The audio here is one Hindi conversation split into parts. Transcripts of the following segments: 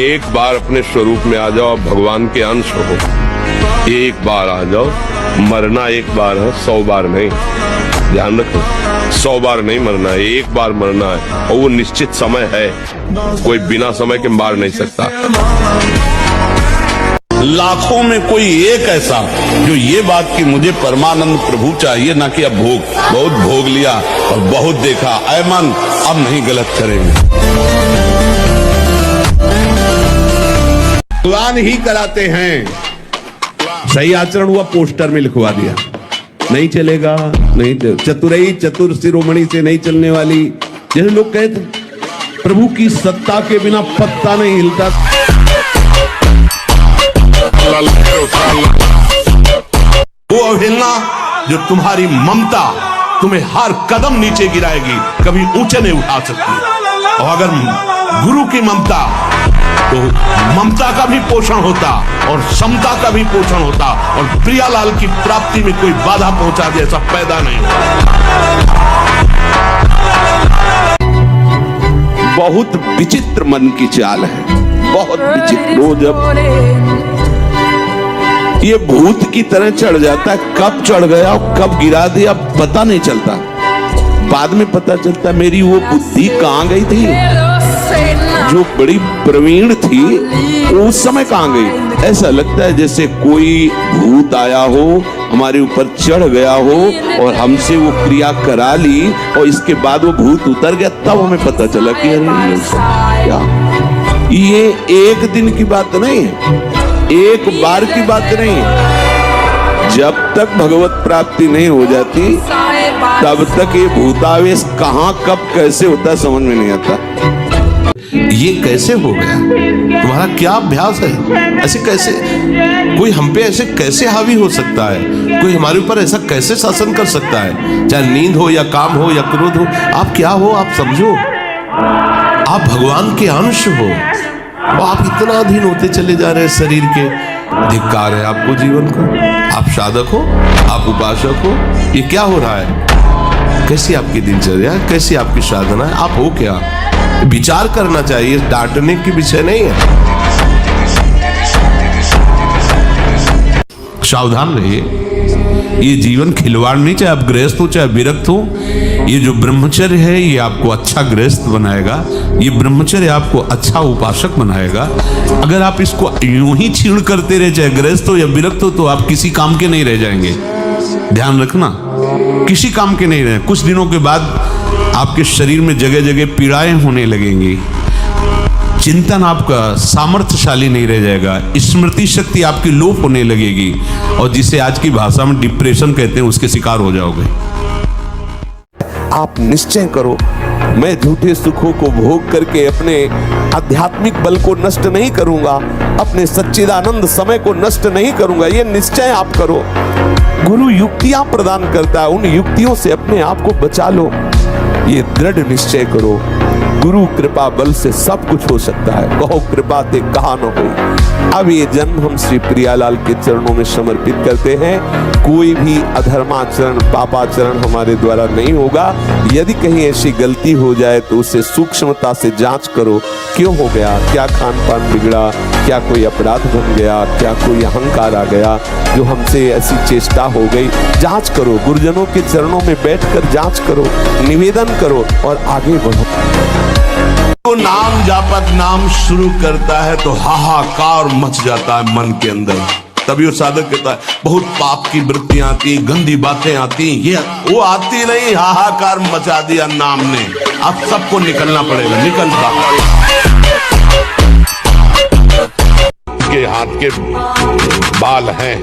एक बार अपने स्वरूप में आ जाओ, भगवान के अंश हो। एक बार आ जाओ, मरना एक बार है, 100 बार नहीं। ध्यान रखो, 100 बार नहीं मरना है, एक बार मरना है। और वो निश्चित समय है, कोई बिना समय के मार नहीं सकता। लाखों में कोई एक ऐसा जो ये बात कि मुझे परमानंद प्रभु चाहिए, ना कि अब भोग। बहुत भोग लिया और बहुत देखा, ऐ मन अब नहीं गलत करेंगे। भगवान ही कराते हैं। सही आचरण हुआ, पोस्टर में लिखवा दिया, नहीं चलेगा, नहीं चतुरई चतुर शिरोमणि से नहीं चलने वाली। जैसे लोग कहते प्रभु की सत्ता के बिना पत्ता नहीं हिलता। वो अवहेलना जो तुम्हारी ममता तुम्हें हर कदम नीचे गिराएगी, कभी ऊंचे नहीं उठा सकती। और अगर गुरु की ममता, तो ममता का भी पोषण होता और समता का भी पोषण होता, और प्रियालाल की प्राप्ति में कोई बाधा पहुंचा दे ऐसा पैदा नहीं होता। बहुत विचित्र मन की चाल है, बहुत विचित्र। वो जब ये भूत की तरह चढ़ जाता है, कब चढ़ गया और कब गिरा दिया पता नहीं चलता। बाद में पता चलता मेरी वो बुद्धि कहाँ गई थी, जो बड़ी प्रवीण थी उस समय कहाँ गई। ऐसा लगता है जैसे कोई भूत आया हो, हमारे ऊपर चढ़ गया हो और हमसे वो क्रिया करा ली, और इसके बाद वो भूत उतर गया, तब हमें पता चला कि अरे क्या। ये एक दिन की बात नहीं है, एक बार की बात नहीं है। जब तक भगवत प्राप्ति नहीं हो जाती तब तक ये भूतावेश कहाँ कब कैसे होता है समझ में नहीं आता। ये कैसे हो गया, तुम्हारा क्या अभ्यास है, ऐसे कैसे कोई हम पे ऐसे कैसे हावी हो सकता है, कोई हमारे ऊपर ऐसा कैसे शासन कर सकता है। चाहे नींद हो या काम हो या क्रोध हो, आप क्या हो आप समझो। आप भगवान के अंश हो, आप इतना अधीन होते चले जा रहे हैं शरीर के। धिक्कार है आपको जीवन को। आप साधक हो, आप उपासक हो, ये क्या हो रहा है, कैसी आपकी दिनचर्या है, कैसी आपकी साधना है, आप हो क्या। विचार करना चाहिए, डांटने की विषय नहीं है। सावधान रहिए, ये जीवन खिलवाड़ नहीं, चाहे आप गृहस्थ हो चाहे विरक्त हो। ये जो ब्रह्मचर्य है ये आपको अच्छा गृहस्थ बनाएगा, ये ब्रह्मचर्य आपको अच्छा उपासक बनाएगा। अगर आप इसको यूं ही छीण करते रहे, चाहे गृहस्थ हो या विरक्त हो, तो आप किसी काम के नहीं रह जाएंगे। ध्यान रखना, किसी काम के नहीं रहे। कुछ दिनों के बाद आपके शरीर में जगह जगह पीड़ाएं होने लगेंगी, चिंतन आपका सामर्थ्यशाली नहीं रह जाएगा, स्मृति शक्ति आपकी लोप होने लगेगी, और जिसे आज की भाषा में डिप्रेशन कहते हैं उसके शिकार हो जाओगे। आप निश्चय करो, मैं झूठे सुखों को भोग करके अपने आध्यात्मिक बल को नष्ट नहीं करूंगा, अपने सच्चिदानंद समय को नष्ट नहीं करूंगा। ये निश्चय आप करो। गुरु युक्तियां प्रदान करता है, उन युक्तियों से अपने आप को बचा लो। ये दृढ़ निश्चय करो, गुरु कृपा बल से सब कुछ हो सकता है। कहो कृपा ते कहा न हो। अब ये जन्म हम श्री प्रियालाल के चरणों में समर्पित करते हैं। कोई भी अधर्माचरण पापाचरण हमारे द्वारा नहीं होगा। यदि कहीं ऐसी गलती हो जाए तो उसे सूक्ष्मता से जांच करो, क्यों हो गया, क्या खान पान बिगड़ा, क्या कोई अपराध बन गया, क्या कोई अहंकार आ गया जो हमसे ऐसी चेष्टा हो गई। जांच करो, गुरुजनों के चरणों में बैठकर जांच करो, निवेदन करो और आगे बढ़ो। तो नाम जापत नाम शुरू करता है तो हाहाकार मच जाता है मन के अंदर। तभी वो साधक कहता है बहुत पाप की वृत्तियां आती, गंदी बातें आती, ये वो आती नहीं, हाहाकार मचा दिया नाम ने। अब सबको निकलना पड़ेगा, निकलता के हाथ के बाल हैं,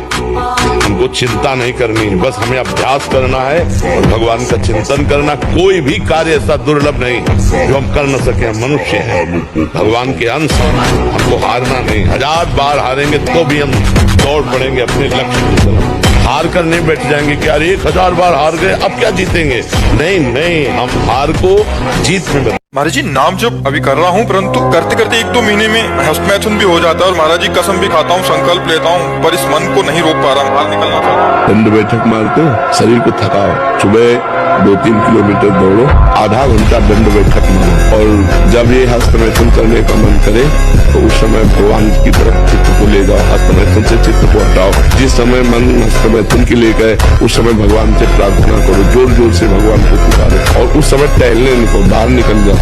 हमको चिंता नहीं करनी, बस हमें अभ्यास करना है और भगवान का चिंतन करना। कोई भी कार्य ऐसा दुर्लभ नहीं जो हम कर न सके। हम मनुष्य हैं, भगवान के अंश, हमको हारना नहीं। 1000 बार हारेंगे तो भी हम दौड़ पड़ेंगे अपने लक्ष्य की तरफ। हार कर नहीं बैठ जाएंगे कि यार 1000 बार हार गए अब क्या जीतेंगे। नहीं, हम हार को जीत में महाराज जी नाम जब अभी कर रहा हूँ, परंतु करते करते 1-2 महीने में हस्तमैथुन भी हो जाता है और महाराज जी कसम भी खाता हूँ, संकल्प लेता हूँ, पर इस मन को नहीं रोक पा रहा, बाहर निकलना चाहता हूँ। दंड बैठक मारते हो, शरीर को थकाओ, सुबह 2-3 किलोमीटर दौड़ो, आधा घंटा दंड बैठक मारो, और जब ये हस्तमैथुन करने का मन करे तो उस समय भगवान की तरफ चित्त को ले जाओ, हस्तमैथुन से चित्त को हटाओ। जिस समय मन हस्तमैथुन के लिए गए उस समय भगवान से प्रार्थना करो, जोर जोर से भगवान को पुकारो, और उस समय टहलने निकलो, बाहर निकल जाओ,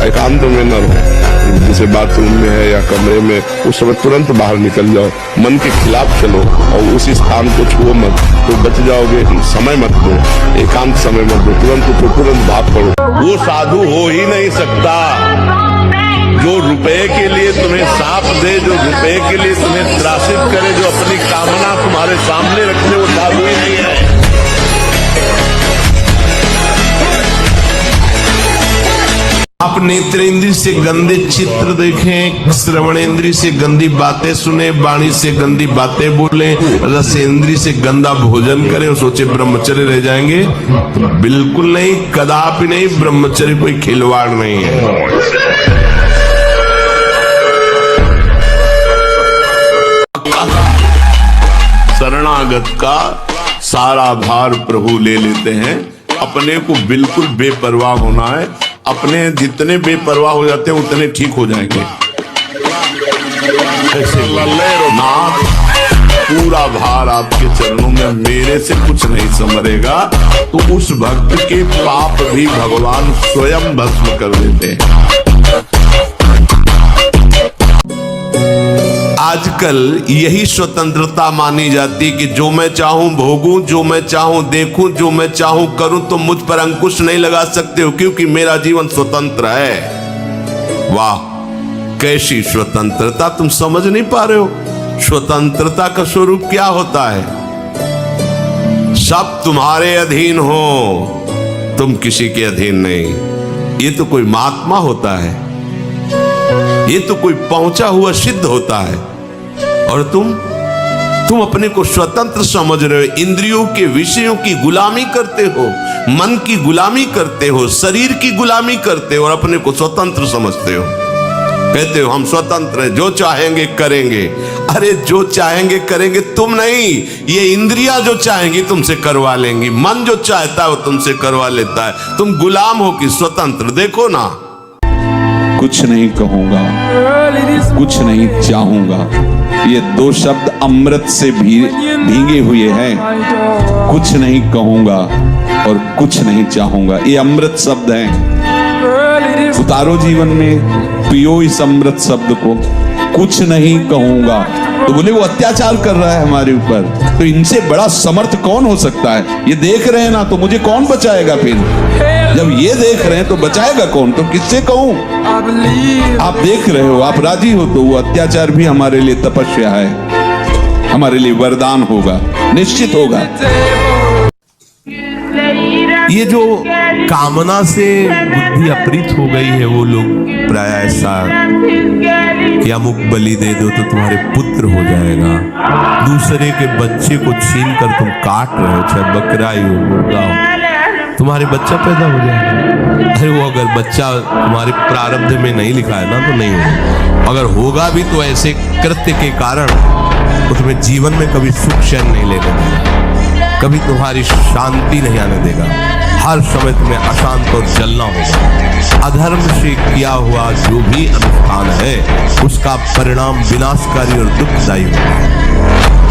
एकांत में न रहो, जैसे बाथरूम में है या कमरे में, उस समय तुरंत बाहर निकल जाओ, मन के खिलाफ चलो और उस स्थान को छुओ मत, तो बच जाओगे। समय मत दो, एकांत समय मत दो, तुरंत भाग पड़ो। वो साधु हो ही नहीं सकता जो रुपए के लिए तुम्हें साप दे, जो रुपए के लिए तुम्हें त्रासित करे, जो अपनी कामना तुम्हारे सामने रखे, वो साधु ही नहीं है। आप नेत्रेंद्रिय से गंदे चित्र देखें, श्रवणेंद्रिय से गंदी बातें सुने, वाणी से गंदी बातें बोले, रसेंद्रिय से गंदा भोजन करें और सोचे ब्रह्मचर्य रह जाएंगे, तो बिल्कुल नहीं, कदापि नहीं। ब्रह्मचर्य कोई खिलवाड़ नहीं है। शरणागत का सारा भार प्रभु ले लेते हैं। अपने को बिल्कुल बेपरवाह होना है। अपने जितने बेपरवाह हो जाते हैं उतने ठीक हो जाएंगे। ऐसे नाथ, पूरा भार आपके चरणों में, मेरे से कुछ नहीं संभरेगा, तो उस भक्त के पाप भी भगवान स्वयं भस्म कर देते हैं। आजकल यही स्वतंत्रता मानी जाती कि जो मैं चाहूं भोगूं, जो मैं चाहूं देखूं, जो मैं चाहूं करूं, तो मुझ पर अंकुश नहीं लगा सकते हो, क्योंकि मेरा जीवन स्वतंत्र है। वाह, कैसी स्वतंत्रता! तुम समझ नहीं पा रहे हो स्वतंत्रता का स्वरूप क्या होता है। सब तुम्हारे अधीन हो, तुम किसी के अधीन नहीं। ये तो कोई महात्मा होता है, ये तो कोई पहुंचा हुआ सिद्ध होता है, और तुम अपने को स्वतंत्र समझ रहे हो। इंद्रियों के विषयों की गुलामी करते हो, मन की गुलामी करते हो, शरीर की गुलामी करते हो, और अपने को स्वतंत्र समझते हो। कहते हो हम स्वतंत्र हैं, जो चाहेंगे करेंगे। अरे जो चाहेंगे करेंगे तुम नहीं, ये इंद्रियां जो चाहेंगी तुमसे करवा लेंगी, मन जो चाहता है वो तुमसे करवा लेता है। तुम गुलाम हो कि स्वतंत्र? देखो ना, कुछ नहीं कहूंगा, कुछ नहीं चाहूंगा, ये दो शब्द अमृत से भीगे हुए हैं। कुछ नहीं कहूंगा और कुछ नहीं चाहूंगा, ये अमृत शब्द हैं। उतारो जीवन में, पियो इस अमृत शब्द को। कुछ नहीं कहूंगा, तो बोले वो अत्याचार कर रहा है हमारे ऊपर, तो इनसे बड़ा समर्थ कौन हो सकता है? ये देख रहे हैं ना, तो मुझे कौन बचाएगा फिर? जब ये देख रहे हैं तो बचाएगा कौन? तो किससे कहूं? आप देख रहे हो, आप राजी हो, तो वो अत्याचार भी हमारे लिए तपस्या है, हमारे लिए वरदान होगा, निश्चित होगा। ये जो कामना से बुद्धि अपरित हो गई है, वो लोग प्राय ऐसा कि अमुक बलि दे दो तो तुम्हारे पुत्र हो जाएगा। दूसरे के बच्चे को छीन कर तुम काट रहे हो, चाहे बकरा ही हो, मुर्गा हो, तुम्हारे बच्चा पैदा हो जाएगा। अरे वो अगर बच्चा तुम्हारे प्रारब्ध में नहीं लिखा है ना, तो नहीं होगा। अगर होगा भी तो ऐसे कृत्य के कारण तो तुम्हें जीवन में कभी सुख चैन नहीं लेने देगा, कभी तुम्हारी शांति नहीं आने देगा। हर समय तुम्हें अशांत और जलना होगा। अधर्म से किया हुआ जो भी अनुष्ठान है उसका परिणाम विनाशकारी और दुखदायी होगा।